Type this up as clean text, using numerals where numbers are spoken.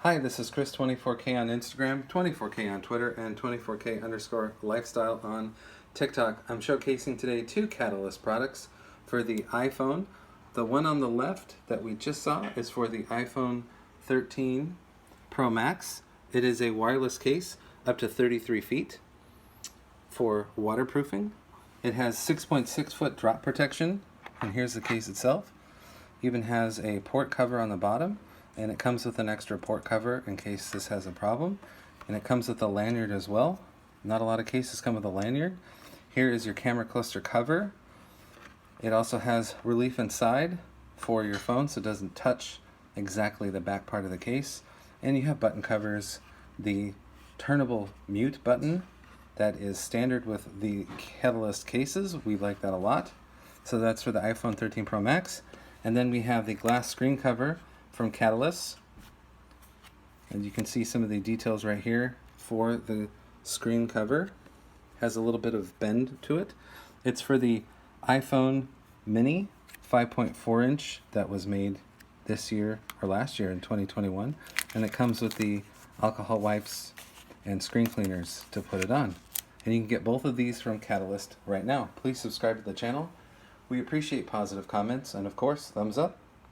Hi, this is Chris 24K on Instagram, 24K on Twitter, and 24K_lifestyle on TikTok. I'm showcasing today two Catalyst products for the iPhone. The one on the left that we just saw is for the iPhone 13 Pro Max. It is a wireless case up to 33 feet for waterproofing. It has 6.6 foot drop protection, and here's the case itself. Even has a port cover on the bottom, and it comes with an extra port cover in case this has a problem, and it comes with a lanyard as well. Not a lot of cases come with a lanyard. Here is your camera cluster cover. It also has relief inside for your phone so it doesn't touch exactly the back part of the case, and you have button covers. The turnable mute button that is standard with the Catalyst cases, we like that a lot. So that's for the iPhone 13 Pro Max. And then we have the glass screen cover from Catalyst, and you can see some of the details right here for the screen cover. Has a little bit of bend to it. It's for the iPhone mini 5.4 inch that was made this year or last year in 2021, and it comes with the alcohol wipes and screen cleaners to put it on. And you can get both of these from Catalyst right now. Please subscribe to the channel. We appreciate positive comments and, of course, thumbs up.